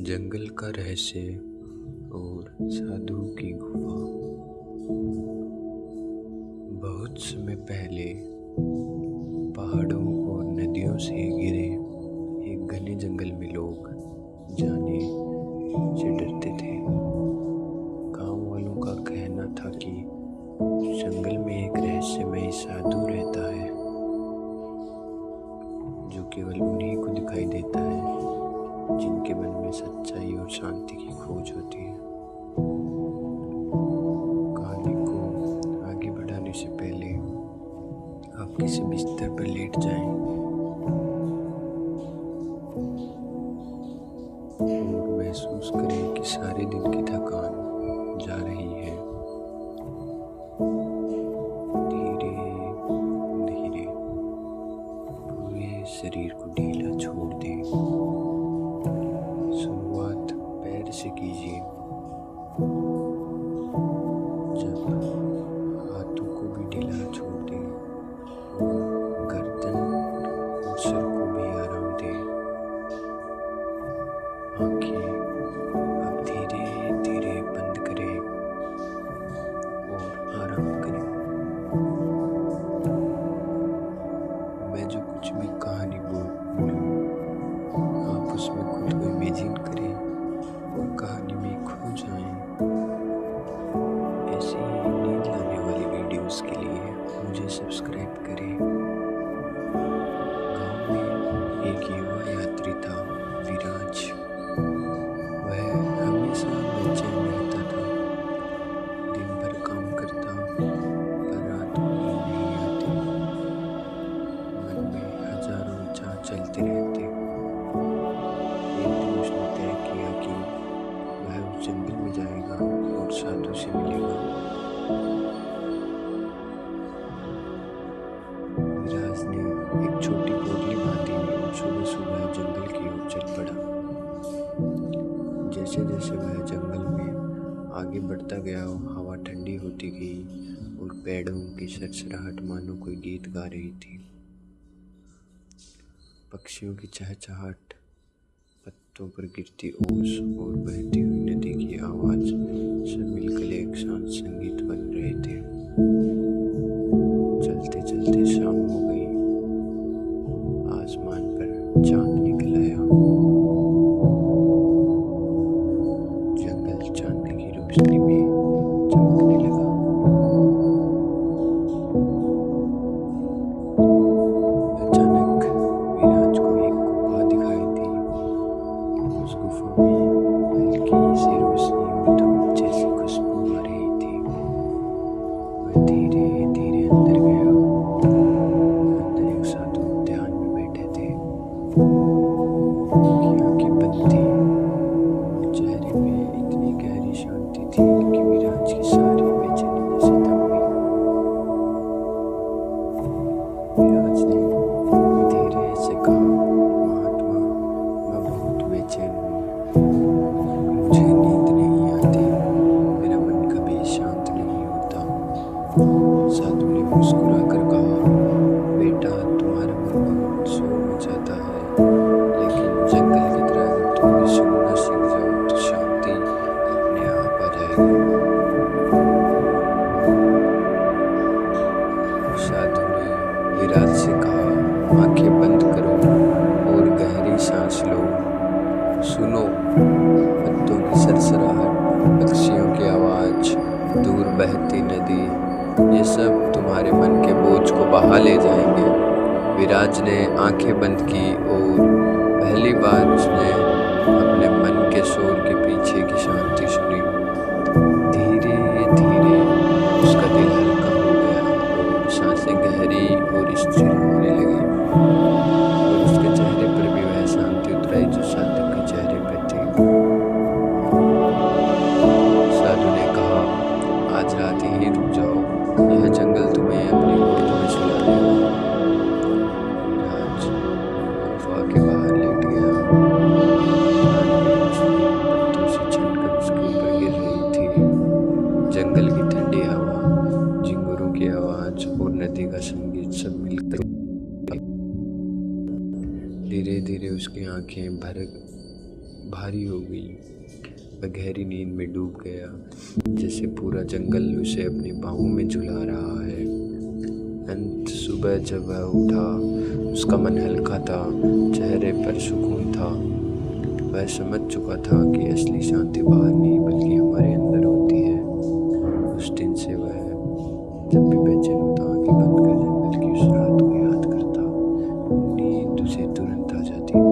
जंगल का रहस्य और साधु की गुफा। बहुत समय पहले पहाड़ों और नदियों से घिरे एक घने जंगल में लोग जाने से डरते थे। गांव वालों का कहना था कि उस जंगल में एक रहस्यमय साधु रहता है जो केवल उन्हीं को दिखाई देता है जिनके मन में सच्चाई और शांति की खोज होती है। कहानी को आगे बढ़ाने से पहले आप किसी बिस्तर पर लेट जाएं और महसूस करें कि सारे दिन की थकान जा रही है। धीरे धीरे पूरे शरीर को ढीला छोड़ दें। शुरुआत पैर से कीजिए। जब हाथों को भी ढीला छोड़ दें और गर्दन और सिर को भी आराम दें। आंखें अब धीरे धीरे बंद करें और आराम करें। मैं जो कुछ भी कहानी बोलूं आप उसमें खुद को इमेजिन करें और कहानी में खो जाएं। ऐसी ही नींद लाने वाली वीडियोस के लिए मुझे सब्सक्राइब करें। गांव में एक युवा यात्री था, विराज। वह हमेशा बेचैन रहता था। दिन भर काम करता पर रात को नींद नहीं आती। मन में हजारों विचार चलते रहते। एक दिन उसने तय किया कि वह उस जंगल में जाएगा और साधु से मिलेगा। विराज ने एक छोटी पोटली बांधी और सुबह सुबह जंगल की ओर चल पड़ा। जैसे जैसे वह जंगल में आगे बढ़ता गया, हवा ठंडी होती गई और पेड़ों की सरसराहट मानो कोई गीत गा रही थी। पक्षियों की चहचहाट, पत्तों पर गिरती ओस और बहती हुई नदी की आवाज सब मिलकर एक शांत संगीत बन रहे थे। चलते चलते शाम हो गई। आसमान पर चांद निकल आया। जंगल चांदनी की रोशनी में चमकने लगा। अचानक विराज को एक गुफा दिखाई दी। उस गुफा में हल्की सी रोशनी और धूप जैसी खुशबू आ रही थी। वह धीरे धीरे अंदर गया। अंदर एक साधु ध्यान में बैठे थे। उनकी आंखें बंद थी। चेहरे पे इतनी गहरी शांति थी कि विराज की सारी बेचैनी जैसे थम गई। विराज ने धीरे से कहा, महात्मा, मैं बहुत बेचैन हूँ। मुझे नींद नहीं आती। मेरा मन कभी शांत नहीं होता। साधु ने मुस्कुराकर कहा, बेटा, तुम्हारा मन बहुत शोर मचाता है, लेकिन जंगल की तरह अगर तुम भी सुनना सीख जाओ तो शांति अपने आप आ जाएगी। साधु ने विराज से कहा, आंखें बंद करो और गहरी सांस लो। सुनो, पत्तों की सरसराहट, पक्षियों की आवाज, दूर बहती नदी, ये सब तुम्हारे मन के बोझ को बहा ले जाएंगे। विराज ने आंखें बंद की और पहली बार उसने अपने मन के शोर के पीछे की शांति सुनी। धीरे धीरे उसका दिल हल्का हो गया और सांसें गहरी और स्थिर होने लगी और उसके चेहरे पर भी वह शांति उतर आई जो साधु के चेहरे पर थी। साधु ने कहा, आज रात यहीं रुक जाओ, यह जंगल तुम्हें अपनी गोद में सुला देगा। विराज गुफा के बाहर लेट गया। पत्तों से छनकर उसके ऊपर गिर रही थी। जंगल की ठंडी हवा, झिंगुरों की आवाज और नदी का संगीत सब मिलकर धीरे धीरे उसकी आंखें भारी हो गई। वह गहरी नींद में डूब गया, जैसे पूरा जंगल उसे अपनी बाहों में झुला रहा है। सुबह जब वह उठा, उसका मन हल्का था, चेहरे पर सुकून था। वह समझ चुका था कि असली शांति बाहर नहीं बल्कि हमारे अंदर होती है। उस दिन से वह जब भी बेचैन होता, आंखें बंद कर जंगल की उस रात को याद करता, नींद उसे तुरंत आ जाती।